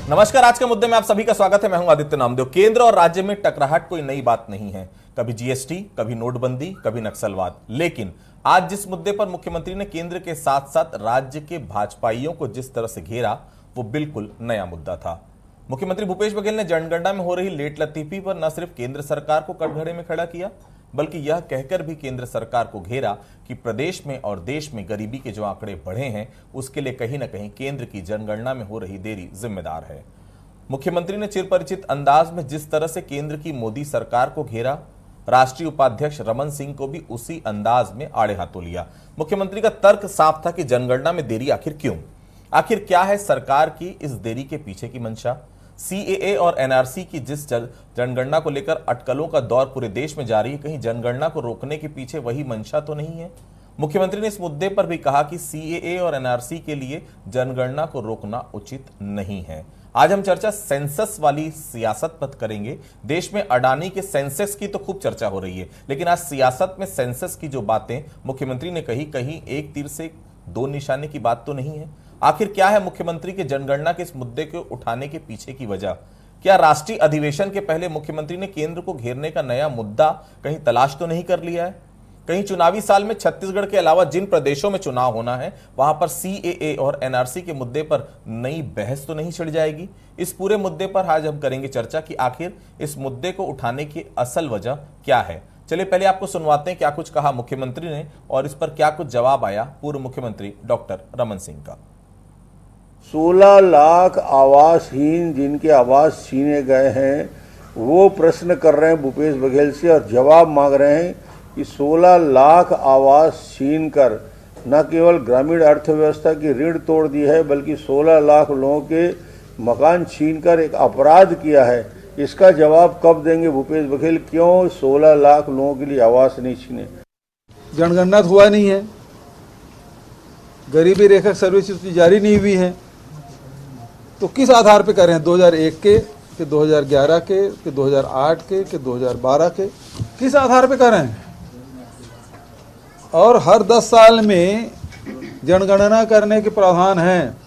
नमस्कार। आज के मुद्दे में आप सभी का स्वागत है। मैं हूं आदित्य नामदेव। केंद्र और राज्य में टकराहट कोई नई बात नहीं है। कभी जीएसटी, कभी नोटबंदी, कभी नक्सलवाद। लेकिन आज जिस मुद्दे पर मुख्यमंत्री ने केंद्र के साथ साथ राज्य के भाजपाइयों को जिस तरह से घेरा, वो बिल्कुल नया मुद्दा था। मुख्यमंत्री भूपेश बघेल ने जनगणना में हो रही लेट लतीफी पर न सिर्फ केंद्र सरकार को कटघरे में खड़ा किया, बल्कि यह कहकर भी केंद्र सरकार को घेरा कि प्रदेश में और देश में गरीबी के जो आंकड़े बढ़े हैं, उसके लिए कहीं ना कहीं केंद्र की जनगणना में हो रही देरी जिम्मेदार है। मुख्यमंत्री ने चिरपरिचित अंदाज में जिस तरह से केंद्र की मोदी सरकार को घेरा, राष्ट्रीय उपाध्यक्ष रमन सिंह को भी उसी अंदाज में आड़े हाथों लिया। मुख्यमंत्री का तर्क साफ था कि जनगणना में देरी आखिर क्यों, आखिर क्या है सरकार की इस देरी के पीछे की मंशा। सीएए और एनआरसी की जिस जनगणना को लेकर अटकलों का दौर पूरे देश में जारी है, कहीं जनगणना को रोकने के पीछे वही मंशा तो नहीं है। मुख्यमंत्री ने इस मुद्दे पर भी कहा कि सीएए और एनआरसी के लिए जनगणना को रोकना उचित नहीं है। आज हम चर्चा सेंसस वाली सियासत पर करेंगे। देश में अडानी के सेंसस की तो खूब चर्चा हो रही है, लेकिन आज सियासत में सेंसस की जो बातें मुख्यमंत्री ने कही, कहीं एक तीर से दो निशाने की बात तो नहीं है। आखिर क्या है मुख्यमंत्री के जनगणना के इस मुद्दे को उठाने के पीछे की वजह? क्या राष्ट्रीय अधिवेशन के पहले मुख्यमंत्री ने केंद्र को घेरने का नया मुद्दा कहीं तलाश तो नहीं कर लिया है? कहीं चुनावी साल में छत्तीसगढ़ के अलावा जिन प्रदेशों में चुनाव होना है, वहां पर सीएए और एनआरसी के मुद्दे पर नई बहस तो नहीं छिड़ जाएगी? इस पूरे मुद्दे पर आज हम करेंगे चर्चा कि आखिर इस मुद्दे को उठाने की असल वजह क्या है। चलिए पहले आपको सुनवाते हैं क्या कुछ कहा मुख्यमंत्री ने और इस पर क्या कुछ जवाब आया पूर्व मुख्यमंत्री डॉक्टर रमन सिंह का। 16 लाख आवासहीन जिनके आवास छीने गए हैं, वो प्रश्न कर रहे हैं भूपेश बघेल से और जवाब मांग रहे हैं कि 16 लाख आवास छीन कर न केवल ग्रामीण अर्थव्यवस्था की रीढ़ तोड़ दी है, बल्कि 16 लाख लोगों के मकान छीनकर एक अपराध किया है। इसका जवाब कब देंगे भूपेश बघेल? क्यों 16 लाख लोगों के लिए आवास नहीं छीने? जनगणना हुआ नहीं है, गरीबी रेखा सर्विस जारी नहीं हुई है, तो किस आधार पे कर रहे हैं? 2001 के 2011 के 2008 के 2012 के किस आधार पे कर रहे हैं? और हर 10 साल में जनगणना करने के प्रावधान हैं।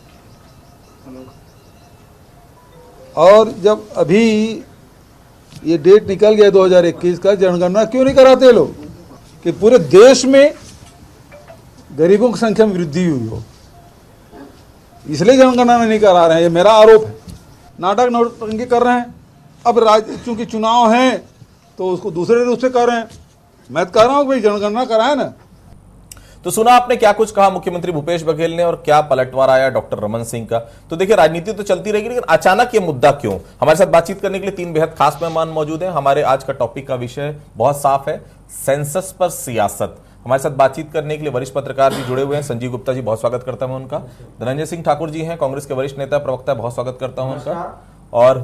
और जब अभी ये डेट निकल गया 2021 का, जनगणना क्यों नहीं कराते लोग कि पूरे देश में गरीबों की संख्या में वृद्धि हुई हो, इसलिए जनगणना नहीं करा रहे हैं। ये मेरा आरोप है। नाटक नौटंकी कर रहे हैं। अब चूंकि चुनाव हैं तो उसको दूसरे रूप से कर रहे हैं। मैं तो कह रहा हूं भाई जनगणना कराए ना। तो सुना आपने क्या कुछ कहा मुख्यमंत्री भूपेश बघेल ने और क्या पलटवार आया डॉक्टर रमन सिंह का। तो देखिए, राजनीति तो चलती रहेगी, लेकिन अचानक ये मुद्दा क्यों? हमारे साथ बातचीत करने के लिए 3 बेहद खास मेहमान मौजूद हैं। हमारे आज का टॉपिक का विषय बहुत साफ है, सेंसस पर सियासत। हमारे साथ बातचीत करने के लिए वरिष्ठ पत्रकार भी जुड़े हुए हैं। संजीव गुप्ता जी, बहुत स्वागत करता हूं उनका। धनंजय सिंह ठाकुर जी हैं, कांग्रेस के वरिष्ठ नेता प्रवक्ता, बहुत स्वागत करता हूं उनका। और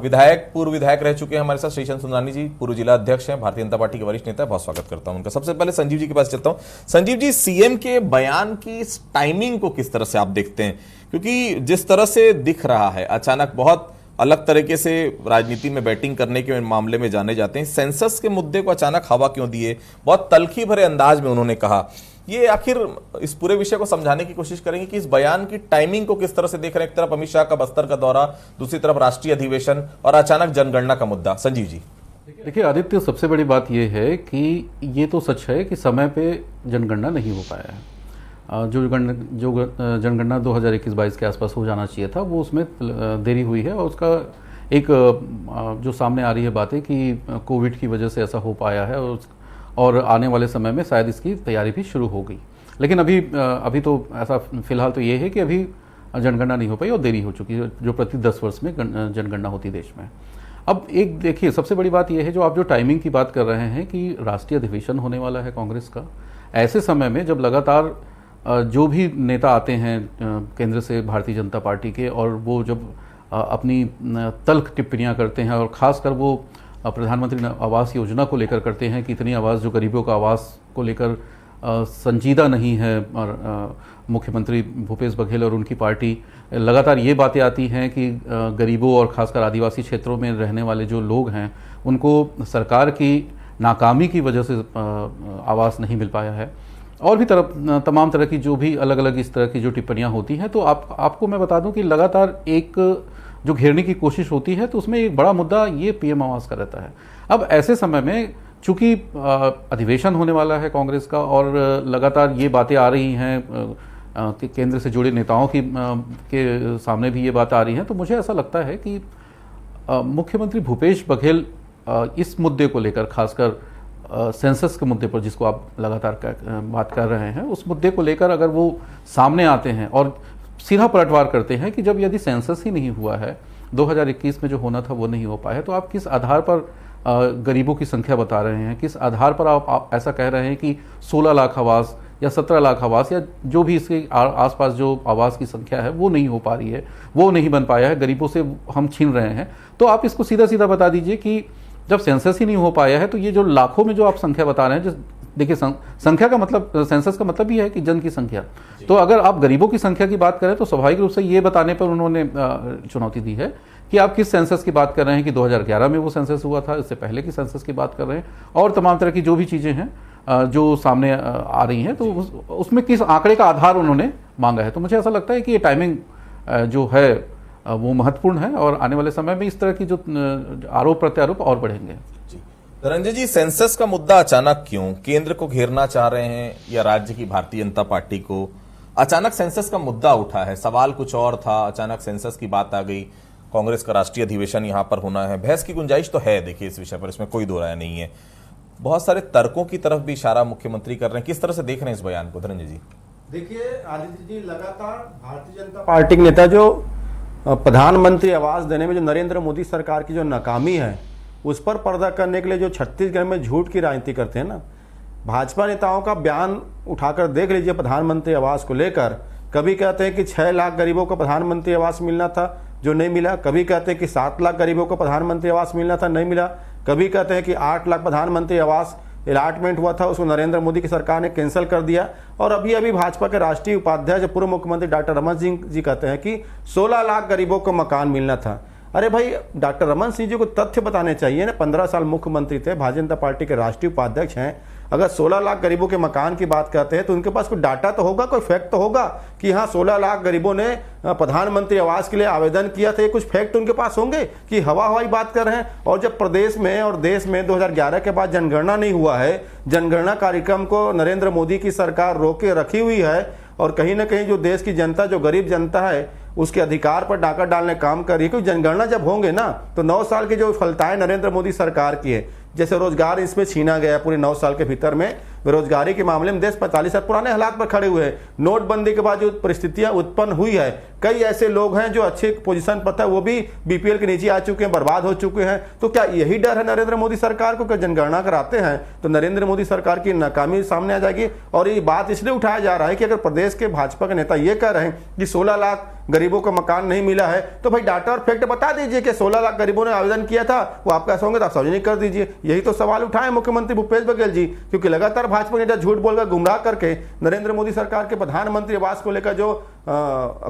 पूर्व विधायक रह चुके हैं हमारे साथ श्रीचंद सुंदरानी जी, पूर्व जिला अध्यक्ष हैं, भारतीय जनता पार्टी के वरिष्ठ नेता, बहुत स्वागत करता हूं उनका। सबसे पहले संजीव जी के पास चलता हूं। संजीव जी, सीएम के बयान की टाइमिंग को किस तरह से आप देखते हैं? क्योंकि जिस तरह से दिख रहा है, अचानक बहुत अलग तरीके से राजनीति में बैटिंग करने के मामले में जाने जाते हैं। सेंसस के मुद्दे को अचानक हवा क्यों दिए? बहुत तल्खी भरे अंदाज में उन्होंने कहा। ये आखिर इस पूरे विषय को समझाने की कोशिश करेंगे कि इस बयान की टाइमिंग को किस तरह से देख रहे हैं। एक तरफ अमित शाह का बस्तर का दौरा, दूसरी तरफ राष्ट्रीय अधिवेशन और अचानक जनगणना का मुद्दा। संजीव जी। देखिए आदित्य, सबसे बड़ी बात यह है कि ये तो सच है कि समय पे जनगणना नहीं हो पाया है। जो जनगणना 2021-22 के आसपास हो जाना चाहिए था, वो उसमें देरी हुई है। और उसका एक जो सामने आ रही है बातें कि कोविड की वजह से ऐसा हो पाया है और आने वाले समय में शायद इसकी तैयारी भी शुरू हो गई। लेकिन अभी तो ऐसा फिलहाल तो ये है कि अभी जनगणना नहीं हो पाई और देरी हो चुकी है, जो प्रति 10 वर्ष में जनगणना होती देश में। अब एक देखिए, सबसे बड़ी बात यह है जो आप जो टाइमिंग की बात कर रहे हैं कि राष्ट्रीय अधिवेशन होने वाला है कांग्रेस का, ऐसे समय में जब लगातार जो भी नेता आते हैं केंद्र से भारतीय जनता पार्टी के, और वो जब अपनी तल्ख टिप्पणियां करते हैं, और ख़ासकर वो प्रधानमंत्री आवास योजना को लेकर करते हैं कि इतनी आवास जो गरीबों का आवास को लेकर संजीदा नहीं है, और मुख्यमंत्री भूपेश बघेल और उनकी पार्टी लगातार ये बातें आती हैं कि गरीबों और ख़ासकर आदिवासी क्षेत्रों में रहने वाले जो लोग हैं उनको सरकार की नाकामी की वजह से आवास नहीं मिल पाया है। और भी तमाम तरह की जो भी अलग अलग इस तरह की जो टिप्पणियां होती हैं। तो आपको मैं बता दूं कि लगातार एक जो घेरने की कोशिश होती है, तो उसमें एक बड़ा मुद्दा ये पीएम आवास का रहता है। अब ऐसे समय में चूंकि अधिवेशन होने वाला है कांग्रेस का और लगातार ये बातें आ रही हैं कि केंद्र से जुड़े नेताओं के सामने भी ये बात आ रही है, तो मुझे ऐसा लगता है कि मुख्यमंत्री भूपेश बघेल इस मुद्दे को लेकर, खासकर सेंसस के मुद्दे पर जिसको आप लगातार बात कर रहे हैं, उस मुद्दे को लेकर अगर वो सामने आते हैं और सीधा पलटवार करते हैं कि जब यदि सेंसस ही नहीं हुआ है, 2021 में जो होना था वो नहीं हो पाया, तो आप किस आधार पर गरीबों की संख्या बता रहे हैं, किस आधार पर आप ऐसा कह रहे हैं कि 16 लाख आवास या 17 लाख आवास या जो भी इसके आसपास जो आवास की संख्या है वो नहीं हो पा रही है, वो नहीं बन पाया है, गरीबों से हम छीन रहे हैं। तो आप इसको सीधा सीधा बता दीजिए कि जब सेंसस ही नहीं हो पाया है, तो ये जो लाखों में जो आप संख्या बता रहे हैं, देखिए संख्या का मतलब, सेंसस का मतलब ही है कि जन की संख्या। तो अगर आप गरीबों की संख्या की बात करें तो स्वाभाविक रूप से ये बताने पर उन्होंने चुनौती दी है कि आप किस सेंसस की बात कर रहे हैं, कि 2011 में वो सेंसस हुआ था, इससे पहले की सेंसस की बात कर रहे हैं, और तमाम तरह की जो भी चीज़ें हैं जो सामने आ रही हैं, तो उसमें किस आंकड़े का आधार उन्होंने मांगा है। तो मुझे ऐसा लगता है कि ये टाइमिंग जो है वो महत्वपूर्ण है और आने वाले समय में इस तरह की जो आरोप प्रत्यारोप और बढ़ेंगे। रंजन जी, सेंसस का मुद्दा अचानक क्यों? केंद्र को घेरना चाह रहे हैं या राज्य की भारतीय जनता पार्टी को? अचानक सेंसस का मुद्दा उठा है, सवाल कुछ और था, अचानक सेंसस की बात आ गई, कांग्रेस का राष्ट्रीय अधिवेशन यहां पर होना है, बहस की गुंजाइश तो है देखिए इस विषय पर, इसमें कोई दो राय नहीं है। बहुत सारे तर्कों की तरफ भी इशारा मुख्यमंत्री कर रहे हैं, किस तरह से देख रहे हैं इस बयान को धनंजय जी? देखिए आदित्य जी, लगातार भारतीय जनता पार्टी के नेता जो प्रधानमंत्री आवास देने में जो नरेंद्र मोदी सरकार की जो नाकामी है उस पर पर्दा करने के लिए जो छत्तीसगढ़ में झूठ की राजनीति करते हैं ना, भाजपा नेताओं का बयान उठाकर देख लीजिए प्रधानमंत्री आवास को लेकर। कभी कहते हैं कि 6 लाख गरीबों को प्रधानमंत्री आवास मिलना था जो नहीं मिला, कभी कहते हैं कि 7 लाख गरीबों को प्रधानमंत्री आवास मिलना था, नहीं मिला, कभी कहते हैं कि 8 लाख प्रधानमंत्री आवास अलॉटमेंट हुआ था, उसको नरेंद्र मोदी की सरकार ने कैंसिल कर दिया। और अभी अभी भाजपा के राष्ट्रीय उपाध्यक्ष पूर्व मुख्यमंत्री डॉक्टर रमन सिंह जी कहते हैं कि 16 लाख गरीबों को मकान मिलना था। अरे भाई, डॉक्टर रमन सिंह जी को तथ्य बताने चाहिए ना, 15 साल मुख्यमंत्री थे, भारतीय जनता पार्टी के राष्ट्रीय उपाध्यक्ष हैं। अगर 16 लाख गरीबों के मकान की बात करते हैं तो उनके पास कोई डाटा तो होगा, कोई फैक्ट तो होगा कि हाँ 16 लाख गरीबों ने प्रधानमंत्री आवास के लिए आवेदन किया था, ये कुछ फैक्ट उनके पास होंगे कि हवाई बात कर रहे हैं। और जब प्रदेश में और देश में 2011 के बाद जनगणना नहीं हुआ है, जनगणना कार्यक्रम को नरेंद्र मोदी की सरकार रोके रखी हुई है और कहीं ना कहीं जो देश की जनता, जो गरीब जनता है, उसके अधिकार पर डाका डालने काम कर रही है। क्योंकि जनगणना जब होंगे ना तो 9 साल की जो विफलताएं नरेंद्र मोदी सरकार की है, जैसे रोजगार इसमें छीना गया पूरे 9 साल के भीतर में, बेरोजगारी के मामले में देश 45 साल पुराने हालात पर खड़े हुए हैं। नोटबंदी के बाद जो परिस्थितियां उत्पन्न हुई है, कई ऐसे लोग हैं जो अच्छे पोजीशन पर था वो भी बीपीएल के नीचे आ चुके हैं, बर्बाद हो चुके हैं। तो क्या यही डर है नरेंद्र मोदी सरकार को कि जनगणना कराते हैं तो नरेंद्र मोदी सरकार की नाकामी सामने आ जाएगी? और ये बात इसलिए उठाया जा रहा है कि अगर प्रदेश के भाजपा के नेता ये कह रहे हैं कि 16 लाख गरीबों को मकान नहीं मिला है, तो भाई डाटा और फैक्ट बता दीजिए कि 16 लाख गरीबों ने आवेदन किया था, वो आपका ऐसा होंगे तो आप सार्वजनिक कर दीजिए। यही तो सवाल उठाए मुख्यमंत्री भूपेश बघेल जी, क्योंकि लगातार भाजपा नेता झूठ बोलकर गुमराह करके नरेंद्र मोदी सरकार के प्रधानमंत्री आवास को लेकर जो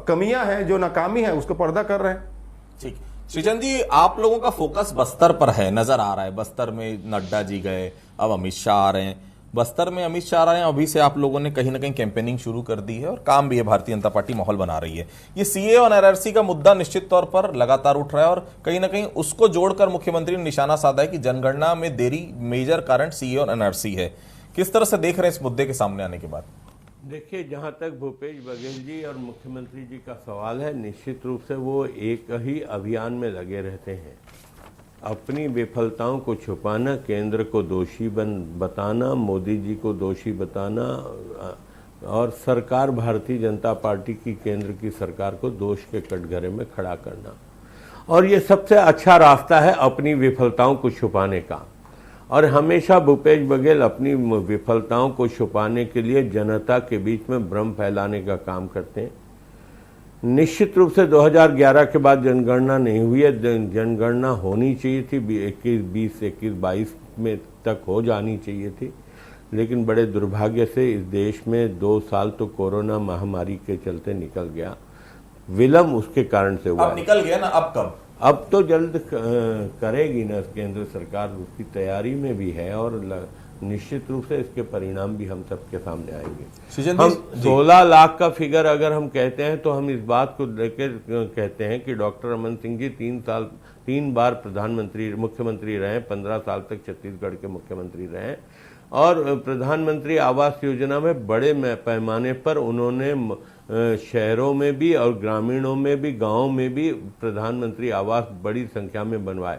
कमियां हैं, जो नाकामी है, उसको पर्दा कर रहे हैं। ठीक, श्रीचंद जी, आप लोगों का फोकस बस्तर पर है, नजर आ रहा है। बस्तर में नड्डा जी गए, अब अमित शाह आ रहे हैं, बस्तर में अमित शाह आ रहे हैं, अभी से आप लोगों ने कहीं ना कहीं कैंपेनिंग शुरू कर दी है और काम भी है, भारतीय जनता पार्टी माहौल बना रही है। ये सीए और एनआरसी का मुद्दा निश्चित तौर पर लगातार उठ रहा है और कहीं ना कहीं उसको जोड़कर मुख्यमंत्री ने निशाना साधा है कि जनगणना में देरी मेजर कारण सीए और एनआरसी है। किस तरह से देख रहे हैं इस मुद्दे के सामने आने के बाद? देखिए, जहाँ तक भूपेश बघेल जी और मुख्यमंत्री जी का सवाल है, निश्चित रूप से वो एक ही अभियान में लगे रहते हैं। अपनी विफलताओं को छुपाना, केंद्र को दोषी बताना, मोदी जी को दोषी बताना और सरकार भारतीय जनता पार्टी की, केंद्र की सरकार को दोष के कटघरे में खड़ा करना। और ये सबसे अच्छा रास्ता है अपनी विफलताओं को छुपाने का। और हमेशा भूपेश बघेल अपनी विफलताओं को छुपाने के लिए जनता के बीच में भ्रम फैलाने का काम करते हैं। निश्चित रूप से 2011 के बाद जनगणना नहीं हुई है, जनगणना होनी चाहिए थी, 21 में तक हो जानी चाहिए थी, लेकिन बड़े दुर्भाग्य से इस देश में 2 साल तो कोरोना महामारी के चलते निकल गया, विलम्ब उसके कारण से हुआ। अब निकल गया ना, अब कब? अब तो जल्द करेगी ना केंद्र सरकार, उसकी तैयारी में भी है और निश्चित रूप से इसके परिणाम भी हम सबके सामने आएंगे। सृजन हम जी, 16 लाख का फिगर अगर हम कहते हैं तो हम इस बात को लेकर कहते हैं कि डॉक्टर रमन सिंह जी 3 बार मुख्यमंत्री रहे, 15 साल तक छत्तीसगढ़ के मुख्यमंत्री रहे और प्रधानमंत्री आवास योजना में बड़े पैमाने पर उन्होंने शहरों में भी और ग्रामीणों में भी, गांवों में भी प्रधानमंत्री आवास बड़ी संख्या में बनवाए।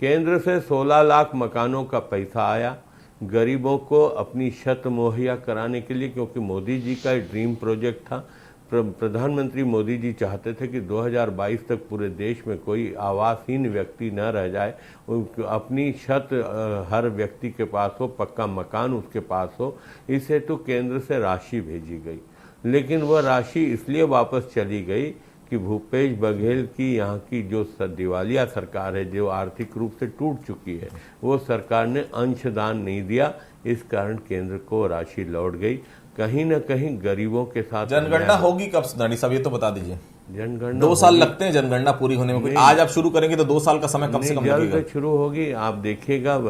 केंद्र से 16 लाख मकानों का पैसा आया गरीबों को अपनी छत मुहैया कराने के लिए, क्योंकि मोदी जी का ड्रीम प्रोजेक्ट था। प्रधानमंत्री मोदी जी चाहते थे कि 2022 तक पूरे देश में कोई आवासहीन व्यक्ति न रह जाए, अपनी छत हर व्यक्ति के पास हो, पक्का मकान उसके पास हो। इस हेतु केंद्र से राशि भेजी गई, लेकिन वह राशि इसलिए वापस चली गई कि भूपेश बघेल की यहाँ की जो दिवालिया सरकार है, जो आर्थिक रूप से टूट चुकी है, वो सरकार ने अंशदान नहीं दिया। इस कारण केंद्र को राशि लौट गई। कहीं न कहीं गरीबों के साथ जनगणना होगी कब सुधानी साहब, ये तो बता दीजिए। जनगणना 2 साल लगते हैं जनगणना पूरी होने में, आज आप शुरू करेंगे तो 2 साल का समय कम से कम लगेगा। जल्द शुरू होगी, आप देखिएगा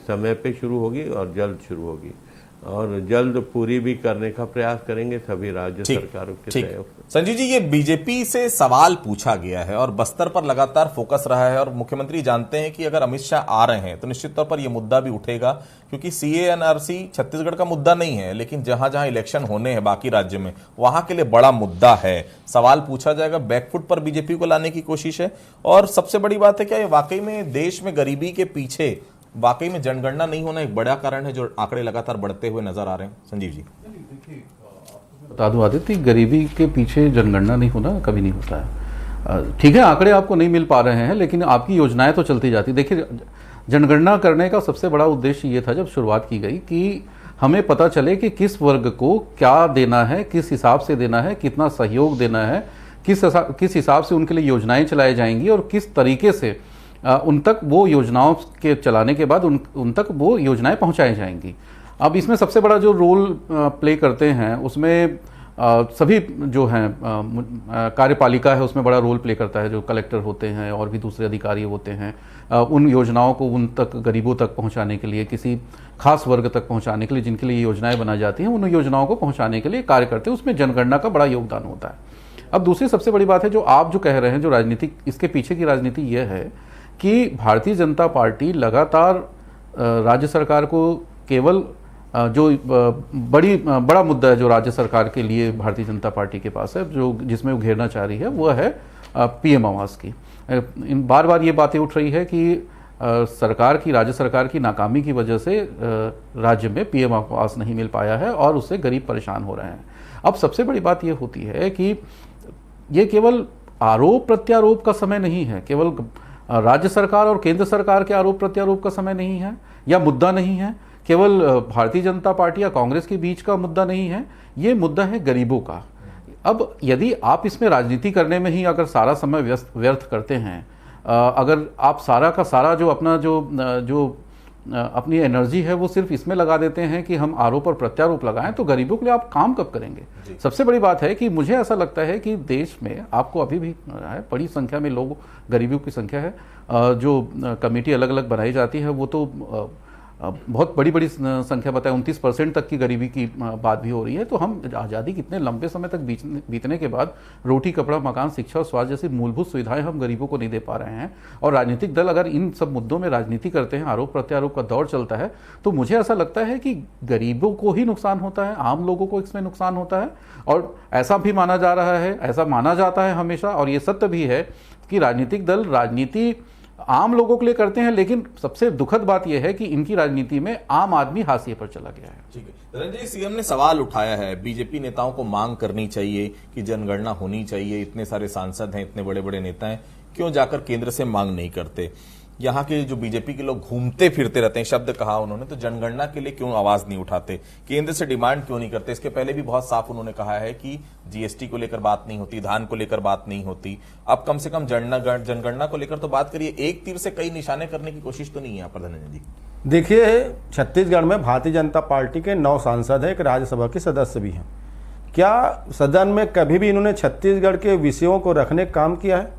समय पे शुरू होगी और जल्द शुरू होगी और जल्द पूरी भी करने का प्रयास करेंगे सभी राज्य सरकारों के सहयोग से। संजीव जी, ये बीजेपी से सवाल पूछा गया है और बस्तर पर लगातार फोकस रहा है और मुख्यमंत्री जानते हैं कि अगर अमित शाह आ रहे हैं तो निश्चित तौर पर यह मुद्दा भी उठेगा, क्योंकि सीए एनआरसी छत्तीसगढ़ का मुद्दा नहीं है, लेकिन जहां जहां इलेक्शन होने हैं बाकी राज्य में वहां के लिए बड़ा मुद्दा है। सवाल पूछा जाएगा, बैकफुट पर बीजेपी को लाने की कोशिश है। और सबसे बड़ी बात है, क्या ये वाकई में देश में गरीबी के पीछे वाकई में जनगणना नहीं होना एक बड़ा कारण है, जो आंकड़े लगातार बढ़ते हुए नजर आ रहे हैं? संजीव जी, बता दूं आदित्य, गरीबी के पीछे जनगणना नहीं होना कभी नहीं होता है। ठीक है, आंकड़े आपको नहीं मिल पा रहे हैं, लेकिन आपकी योजनाएं तो चलती जाती। देखिए, जनगणना करने का सबसे बड़ा उद्देश्य ये था जब शुरुआत की गई कि हमें पता चले कि किस वर्ग को क्या देना है, किस हिसाब से देना है, कितना सहयोग देना है, किस हिसाब से उनके लिए योजनाएं चलाई जाएंगी और किस तरीके से उन तक वो योजनाओं के चलाने के बाद उन तक वो योजनाएं पहुंचाई जाएंगी। अब इसमें सबसे बड़ा जो रोल प्ले करते हैं उसमें सभी जो हैं कार्यपालिका है उसमें बड़ा रोल प्ले करता है, जो कलेक्टर होते हैं और भी दूसरे अधिकारी होते हैं। उन योजनाओं को उन तक गरीबों तक पहुंचाने के लिए, किसी खास वर्ग तक पहुंचाने के लिए जिनके लिए योजनाएं बनाई जाती हैं, उन योजनाओं को पहुंचाने के लिए कार्य करते हैं। उसमें जनगणना का बड़ा योगदान होता है। अब दूसरी सबसे बड़ी बात है, जो आप जो कह रहे हैं, जो राजनीतिक इसके पीछे की राजनीति यह है कि भारतीय जनता पार्टी लगातार राज्य सरकार को केवल जो बड़ा मुद्दा है जो राज्य सरकार के लिए भारतीय जनता पार्टी के पास है, जो जिसमें वो घेरना चाह रही है, वो है पीएम आवास की। इन बार बार ये बातें उठ रही है कि राज्य सरकार की नाकामी की वजह से राज्य में पीएम आवास नहीं मिल पाया है और उससे गरीब परेशान हो रहे हैं। अब सबसे बड़ी बात ये होती है कि ये केवल आरोप प्रत्यारोप का समय नहीं है, केवल राज्य सरकार और केंद्र सरकार के आरोप प्रत्यारोप का समय नहीं है या मुद्दा नहीं है, केवल भारतीय जनता पार्टी या कांग्रेस के बीच का मुद्दा नहीं है, ये मुद्दा है गरीबों का। अब यदि आप इसमें राजनीति करने में ही अगर सारा समय व्यर्थ करते हैं, अगर आप सारा का सारा जो अपनी एनर्जी है वो सिर्फ इसमें लगा देते हैं कि हम आरोप और प्रत्यारोप लगाएं, तो गरीबों के लिए आप काम कब करेंगे? सबसे बड़ी बात है कि मुझे ऐसा लगता है कि देश में आपको अभी भी है बड़ी संख्या में लोग, गरीबों की संख्या है, जो कमेटी अलग अलग बनाई जाती है वो तो बहुत बड़ी संख्या बताए 29% तक की गरीबी की बात भी हो रही है। तो हम आज़ादी कितने लंबे समय तक बीतने के बाद रोटी, कपड़ा, मकान, शिक्षा और स्वास्थ्य जैसी मूलभूत सुविधाएं हम गरीबों को नहीं दे पा रहे हैं। और राजनीतिक दल अगर इन सब मुद्दों में राजनीति करते हैं, आरोप प्रत्यारोप का दौर चलता है, तो मुझे ऐसा लगता है कि गरीबों को ही नुकसान होता है, आम लोगों को इसमें नुकसान होता है। और ऐसा भी माना जा रहा है, ऐसा माना जाता है हमेशा, और ये सत्य भी है कि राजनीतिक दल राजनीति आम लोगों के लिए करते हैं, लेकिन सबसे दुखद बात यह है कि इनकी राजनीति में आम आदमी हाशिए पर चला गया है। ठीक है, रंजीत, सीएम ने सवाल उठाया है, बीजेपी नेताओं को मांग करनी चाहिए कि जनगणना होनी चाहिए, इतने सारे सांसद हैं, इतने बड़े बड़े नेता हैं, क्यों जाकर केंद्र से मांग नहीं करते? यहाँ के जो बीजेपी के लोग घूमते फिरते रहते हैं, शब्द कहा उन्होंने, तो जनगणना के लिए क्यों आवाज नहीं उठाते, केंद्र से डिमांड क्यों नहीं करते? इसके पहले भी बहुत साफ उन्होंने कहा है कि जीएसटी को लेकर बात नहीं होती, धान को लेकर बात नहीं होती। अब कम से कम जनगणना को लेकर तो बात करिए। एक तीर से कई निशाने करने की कोशिश तो नहीं है यहाँ पर धनंजय जी? देखिए, छत्तीसगढ़ में भारतीय जनता पार्टी के 9 सांसद हैं, एक राज्यसभा के सदस्य भी हैं। क्या सदन में कभी भी इन्होंने छत्तीसगढ़ के विषयों को रखने का काम किया है?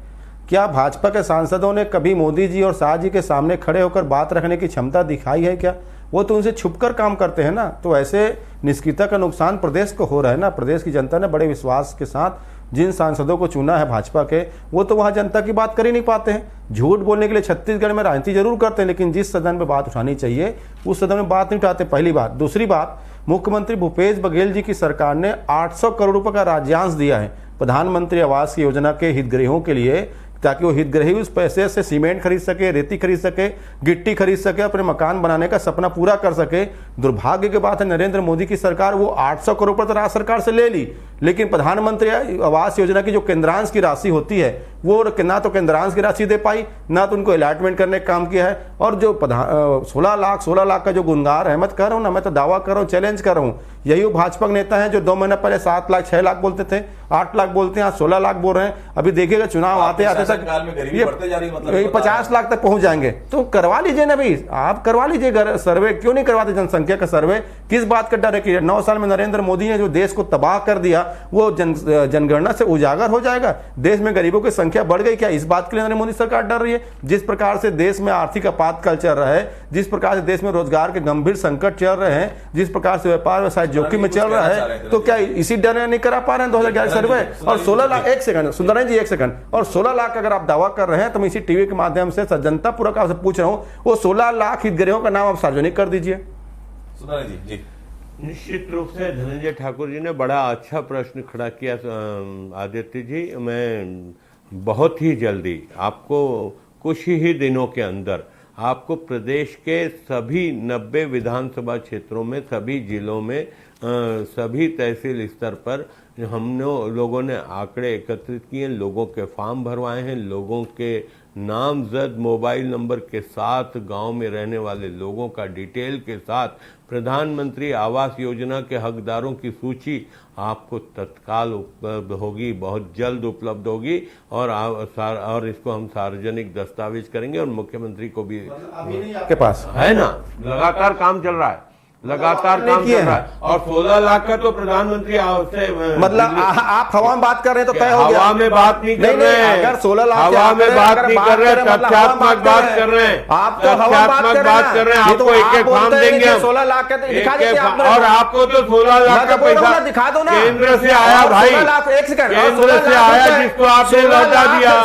क्या भाजपा के सांसदों ने कभी मोदी जी और शाह जी के सामने खड़े होकर बात रखने की क्षमता दिखाई है? क्या वो तो उनसे छुपकर काम करते हैं ना। तो ऐसे निष्क्रियता का नुकसान प्रदेश को हो रहा है ना। प्रदेश की जनता ने बड़े विश्वास के साथ जिन सांसदों को चुना है भाजपा के, वो तो वहाँ जनता की बात कर ही नहीं पाते हैं। झूठ बोलने के लिए छत्तीसगढ़ में राजनीति जरूर करते हैं, लेकिन जिस सदन में बात उठानी चाहिए उस सदन में बात नहीं उठाते, पहली बात। दूसरी बात, मुख्यमंत्री भूपेश बघेल जी की सरकार ने 800 करोड़ रुपए का राज्यांश दिया है प्रधानमंत्री आवास योजना के हितग्राहियों के लिए, ताकि वो हितग्राही उस पैसे से सीमेंट खरीद सके, रेती खरीद सके, गिट्टी खरीद सके, अपने मकान बनाने का सपना पूरा कर सके। दुर्भाग्य की बात है, नरेंद्र मोदी की सरकार वो 800 करोड़ रुपए तो राज्य सरकार से ले ली, लेकिन प्रधानमंत्री आवास योजना की जो केंद्रांश की राशि होती है वो ना तो केंद्रांश की राशि दे पाई, ना तो उनको अलॉटमेंट करने का काम किया है। और जो 16 लाख का जो गुनगार है, मैं तो कह रहा हूँ ना, मैं तो दावा कर रहा हूँ, चैलेंज कर रहा हूँ, यही वो भाजपा के नेता हैं जो 2 महीने पहले 7 लाख 6 लाख बोलते थे, 8 लाख बोलते हैं, आज 16 लाख बोल रहे हैं। अभी देखिएगा चुनाव आते आते तक ये 50 लाख तक पहुंच जाएंगे। तो करवा लीजिए ना भाई, आप करवा लीजिए सर्वे, क्यों नहीं करवाते जनसंख्या का सर्वे? किस बात का डर है कि 9 साल में नरेंद्र मोदी ने जो देश को तबाह कर दिया वो जनगणना से उजागर हो जाएगा? देश में गरीबों की संख्या बढ़ गई क्या? इस बात के लिए नरेंद्र मोदी सरकार डर रही है? जिस प्रकार से देश में आर्थिक आपातकाल चल रहा है, जिस प्रकार से देश में रोजगार के गंभीर संकट चल रहे हैं, जिस प्रकार से व्यापार व्यवसाय जोखिम में चल रहा है, तो क्या इसी डर नहीं करा पा रहे हैं 2011 सर्वे? और 16 लाख, एक सेकंड सुंदरन जी, एक सेकंड, और 16 लाख अगर आप दावा कर रहे हैं तो मैं इसी टीवी के माध्यम से जनता पूरा आपसे पूछ रहा हूं, वो 16 लाख हितग्राहियों का नाम आप सार्वजनिक कर दीजिए। सुंदरन जी। निश्चित रूप से धनंजय ठाकुर जी ने बड़ा अच्छा प्रश्न खड़ा किया आदित्य जी। मैं बहुत ही जल्दी आपको कुछ ही दिनों के अंदर आपको प्रदेश के सभी 90 विधानसभा क्षेत्रों में, सभी जिलों में, सभी तहसील स्तर पर लोगों ने आंकड़े एकत्रित किए, लोगों के फॉर्म भरवाए हैं, लोगों के नामजद मोबाइल नंबर के साथ, गांव में रहने वाले लोगों का डिटेल के साथ प्रधानमंत्री आवास योजना के हकदारों की सूची आपको तत्काल उपलब्ध होगी, बहुत जल्द उपलब्ध होगी, और इसको हम सार्वजनिक दस्तावेज करेंगे और मुख्यमंत्री को भी आपके पास है ना, लगातार काम चल रहा है, लगातार काम चल रहा है। और 16 लाख का तो प्रधानमंत्री से मतलब आप हवा में बात कर रहे हैं तो तय हो गया। हवा में बात नहीं कर रहे हैं, अगर 16 लाख हवा में बात नहीं कर रहे हैं, तथ्यात्मक बात कर रहे हैं, आप तो तथ्यात्मक बात कर रहे हैं। आपको एक एक फॉर्म देंगे हम, 16 लाख का दिखा देते हैं, और आपको तो 16 लाख का पैसा दिखा दो ना, केंद्र से आया भाई, केंद्र से आया, जिसको आपने लौटा दिया,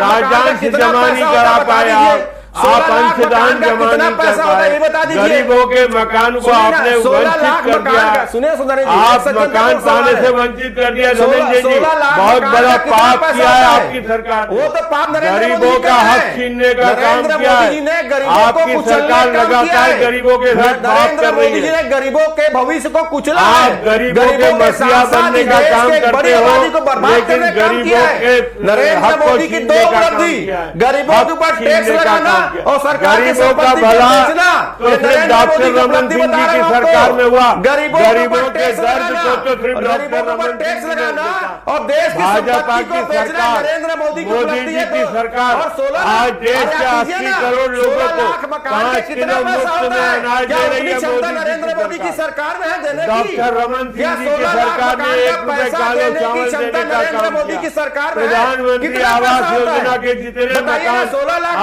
राजधानी जमा नहीं करा पाए आप अंशदान जमा नहीं कर पाए, गरीबों के मकान को आपने वंचित कर दिया, सुनिए सुंदर जी, आप मकान पाने से वंचित कर दिया। धनंजय जी, बहुत बड़ा पाप किया है आपकी सरकार, वो तो पाप गरीबों का हक छीनने का काम किया है आपकी सरकार, लगातार गरीबों के साथ बात कर रही है, गरीबों के भविष्य को कुचला, आप गरीबों के मसीहा बनने का काम करते हो, लेकिन गरीबों के नरेंद्र मोदी की 2 उपलब्धि, गरीबों के ऊपर टैक्स लगाना और सरकार की गरीबों का भला तो सिर्फ डॉक्टर रमन सिंह जी की सरकार में हुआ, गरीबों के दर्द को तो सिर्फ डॉक्टर रमन टैक्स लगाना और देश की भाजपा संपत्ति को बेचना नरेंद्र मोदी जी की सरकार आज देश के 80 करोड़ लोगों को 5 किलो मुफ्त में अनाज दे रही है नरेंद्र मोदी की सरकार में है देने की। डॉक्टर रमन सिंह जी की सरकार ने 1 रुपए काले चावल देने का काम किया। प्रधानमंत्री आवास योजना के जितने मकान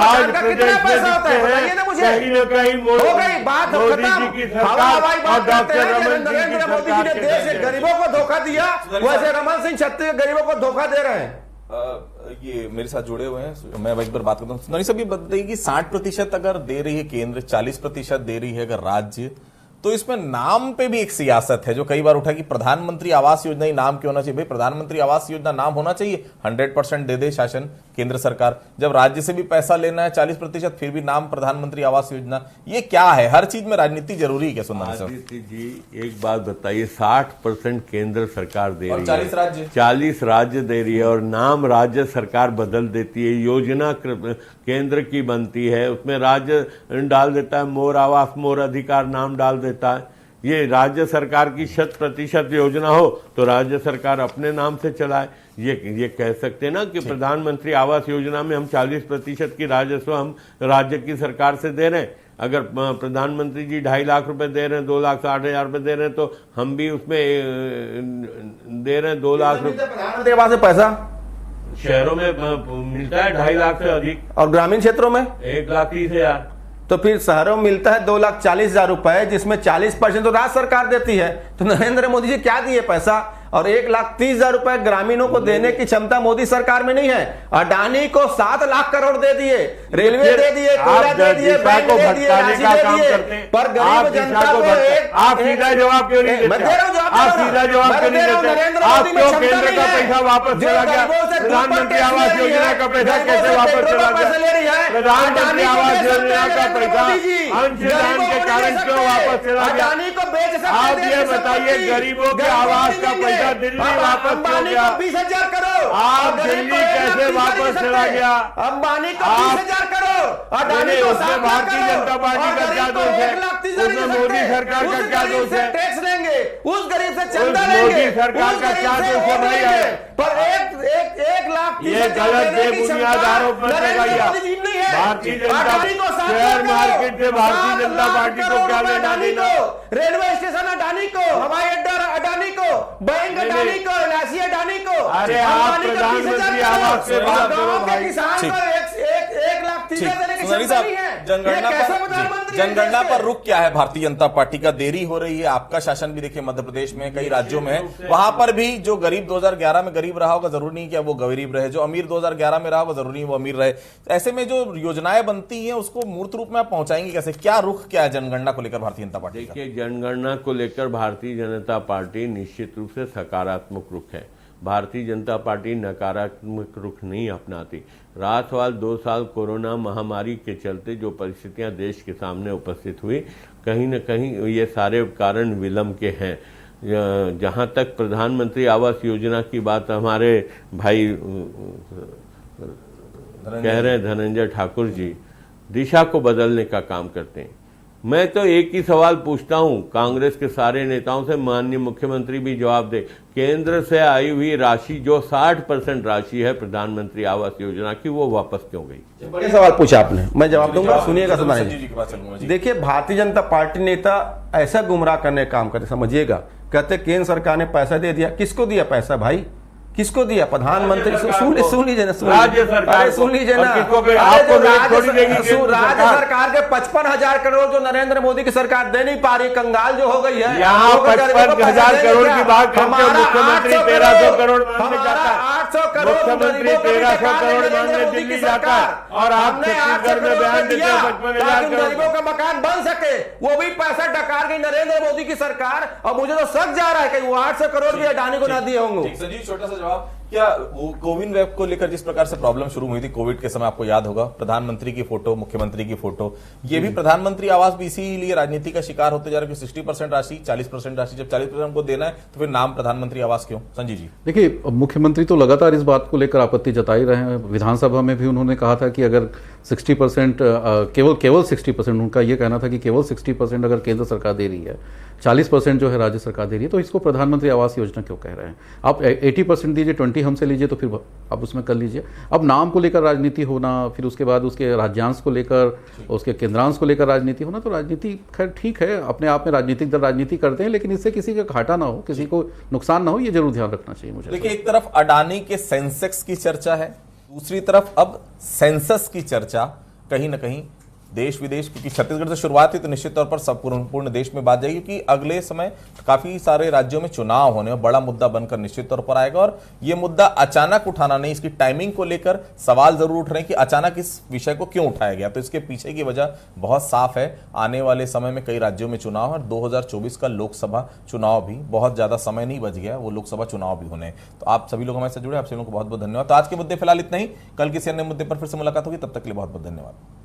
आज प्रदेश में दिखते हैं, कहीं न कहीं मोदी जी की सरकार और डॉक्टर रमन सिंह की सरकार के देश गरीबों को धोखा दिया, वैसे रमन सिंह छत्तीसगढ़ गरीबों को धोखा दे रहे हैं। ये मेरे साथ जुड़े हुए हैं, मैं वहीं पर बात करता हूँ। सुंदरी साहब, ये बताइए कि 60% अगर दे रही है केंद्र, 40% दे रही है अगर राज्य, तो इसमें नाम पे भी एक सियासत है जो कई बार उठा कि प्रधानमंत्री आवास योजना ही नाम क्यों होना चाहिए? भाई प्रधानमंत्री आवास योजना नाम होना चाहिए, 100% दे दे शासन केंद्र सरकार। जब राज्य से भी पैसा लेना है 40%, फिर भी नाम प्रधानमंत्री आवास योजना, ये क्या है? हर चीज में राजनीति जरूरी है क्या? सुंदर साहब जी, एक बात बताइए, 60% केंद्र सरकार दे रही है, 40 राज्य दे रही है, और नाम राज्य सरकार बदल देती है, योजना केंद्र की बनती है, उसमें राज्य डाल देता है, मोर आवास मोर अधिकार नाम डाल देता है। ये राज्य सरकार की 100% योजना हो तो राज्य सरकार अपने नाम से चलाए। ये कह सकते हैं ना कि प्रधानमंत्री आवास योजना में हम 40% की राजस्व हम राज्य की सरकार से दे रहे हैं। अगर प्रधानमंत्री जी 2.5 लाख रुपए दे रहे हैं, 2,60,000 रुपए दे रहे हैं, तो हम भी उसमें दे रहे हैं 2 लाख रुपए। से पैसा शहरों में मिलता है 2.5 लाख से अधिक, और ग्रामीण क्षेत्रों में 1,30,000। तो फिर शहरों में मिलता है 2,40,000 रुपए, जिसमें 40% तो राज्य सरकार देती है। तो नरेंद्र मोदी जी क्या दिए पैसा? और 1,30,000 रुपए ग्रामीणों को देने की क्षमता मोदी सरकार में नहीं है। अडानी को 7 लाख करोड़ दे दिए, रेलवे दे दिए, कोयला दे दिए, बैंक दे दिए, राशि दे दिए, पर गरीब जनता को आप सीधा जवाब क्यों नहीं देते? आप सीधा जवाब क्यों नहीं देते? आप क्यों केंद्र का पैसा वापस चला गया? प्रधानमंत्री आवास योजना का पैसा कैसे वापस चला गया? प्रधानमंत्री आवास योजना का पैसा अंशदान के कारण क्यों वापस चला गया? आप ये बताइए, गरीबों के आवास का पैसा दिल्ली वापस क्यों गया? 20,000 करोड़। आप दिल्ली कैसे वापस चला गया? अंबानी को 20,000 करोड़, अडानी को उसमें भारतीय जनता पार्टी का क्या दोष है? उसमें मोदी सरकार का क्या दोष है? टैक्स लेंगे, उस गरीब से चंदा उस लेंगे, मोदी सरकार उस का गरीब क्या से दोष है वोट भाई? लेंगे। पर एक लाख ये गलत बेबुनियाद आरोप मत लगाइए। भारतीय जनता शेयर मार्केट से भारतीय जनता पार्टी को क्या लेना देना? रेलवे स्टेशन अडानी को, हवाई अड्डा अडानी को, बैंक अडानी को, एलआईसी अडानी को। अरे आप प्रधानमंत्री आवास से बात करो भाई। किसान को 1,30,000 देने की सुनारी क्षमता साहब, नहीं है। जनगणना ये कैसा पर प्रधानमंत्री है जनगणना जैसे? पर रुख क्या है भारतीय जनता पार्टी का? देरी हो रही है, आपका शासन भी देखिए मध्य प्रदेश में, कई राज्यों में है, वहां पर भी जो गरीब 2011 में गरीब रहा होगा, जरूरी नहीं कि वो गरीब रहे, जो अमीर 2011 में रहा वो जरूरी नहीं वो अमीर रहे। ऐसे में जो योजनाएं बनती हैं उसको मूर्त रूप में आप पहुंचाएंगे कैसे? क्या रुख क्या है जनगणना को लेकर भारतीय जनता पार्टी का? देखिए, जनगणना को लेकर भारतीय जनता पार्टी निश्चित रूप से सकारात्मक रुख है। भारतीय जनता पार्टी नकारात्मक रुख नहीं अपनाती। रहा सवाल 2 साल कोरोना महामारी के चलते जो परिस्थितियां देश के सामने उपस्थित हुई, कहीं न कहीं ये सारे कारण विलंब के हैं। जहां तक प्रधानमंत्री आवास योजना की बात हमारे भाई कह रहे हैं, धनंजय ठाकुर जी दिशा को बदलने का काम करते हैं। मैं तो एक ही सवाल पूछता हूं कांग्रेस के सारे नेताओं से, माननीय मुख्यमंत्री भी जवाब दे, केंद्र से आई हुई राशि जो 60% राशि है प्रधानमंत्री आवास योजना की, वो वापस क्यों गई? बड़े सवाल पूछा आपने, मैं जवाब दूंगा, सुनिएगा। संजीव जी के पास चलूंगा जी। देखिए, भारतीय जनता पार्टी नेता ऐसा गुमराह करने का काम करते, समझिएगा। कहते केंद्र सरकार ने पैसा दे दिया, किसको दिया पैसा भाई? किसको दिया? प्रधानमंत्री। सुन लीजिए ना, राज्य सरकार, सुन लीजिए ना। आपको थोड़ी देगी राज्य सरकार के 55,000 करोड़ जो नरेंद्र मोदी की सरकार दे नहीं पा रही, कंगाल जो हो गई है। यहाँ 55,000 करोड़ की बात करते हो, मुख्यमंत्री 1,300 करोड़ मांगने जाता है। 800 करोड़ मुख्यमंत्री 1,300 करोड़ मांगने दिल्ली जाता है, और आप छत्तीसगढ़ में बयान देते हो 55,000 करोड़। गरीबों का मकान बन सके, वो भी पैसा डकार गई नरेंद्र मोदी की सरकार। और मुझे तो शक जा रहा है कि वो 800 करोड़ भी अडानी को ना दिए होंगे। संजीव, छोटा सा जवाब, क्या वो कोविन वेब को लेकर जिस प्रकार से प्रॉब्लम शुरू हुई थी कोविड के समय, आपको याद होगा, प्रधानमंत्री की फोटो, मुख्यमंत्री की फोटो, ये भी प्रधानमंत्री आवास भी इसीलिए राजनीति का शिकार होते जा रहा है कि 60% राशि, 40% राशि, जब 40% हमको देना है तो फिर नाम प्रधानमंत्री आवास क्यों? संजीव जी। देखिए, मुख्यमंत्री तो लगातार इस बात को लेकर आपत्ति जता ही रहे हैं। विधानसभा में भी उन्होंने कहा था कि अगर 60% केवल 60%, उनका ये कहना था कि केवल 60% अगर केंद्र सरकार दे रही है, 40% जो है राज्य सरकार दे रही है, तो इसको प्रधानमंत्री आवास योजना क्यों कह रहे हैं? आप 80% दीजिए, 20 हमसे लीजिए, तो फिर आप उसमें कर लीजिए। अब नाम को लेकर राजनीति होना, फिर उसके बाद उसके राज्यांश को लेकर, उसके केंद्रांश को लेकर राजनीति होना, तो राजनीति खैर ठीक है, अपने आप में राजनीतिक दल राजनीति करते हैं, लेकिन इससे किसी का घाटा ना हो, किसी को नुकसान ना हो, ये जरूर ध्यान रखना चाहिए मुझे। देखिए, एक तरफ अडानी के सेंसेक्स की चर्चा है, दूसरी तरफ अब सेंसस की चर्चा कहीं ना कहीं देश विदेश, क्योंकि छत्तीसगढ़ से शुरुआत हुई तो निश्चित तौर पर सब पूर्ण देश में बात जाएगी, क्योंकि अगले समय काफी सारे राज्यों में चुनाव होने और बड़ा मुद्दा बनकर निश्चित तौर पर आएगा। और यह मुद्दा अचानक उठाना नहीं, इसकी टाइमिंग को लेकर सवाल जरूर उठ रहे हैं कि अचानक इस विषय को क्यों उठाया गया। तो इसके पीछे की वजह बहुत साफ है, आने वाले समय में कई राज्यों में चुनाव है, 2024 का लोकसभा चुनाव भी बहुत ज्यादा समय नहीं बच गया, वो लोकसभा चुनाव भी होने। तो आप सभी लोग हमारे साथ जुड़े, आप सभी लोगों को बहुत बहुत धन्यवाद। तो आज के मुद्दे फिलहाल इतना ही, कल किसी अन्य मुद्दे पर फिर से मुलाकात होगी, तब तक के लिए बहुत बहुत धन्यवाद।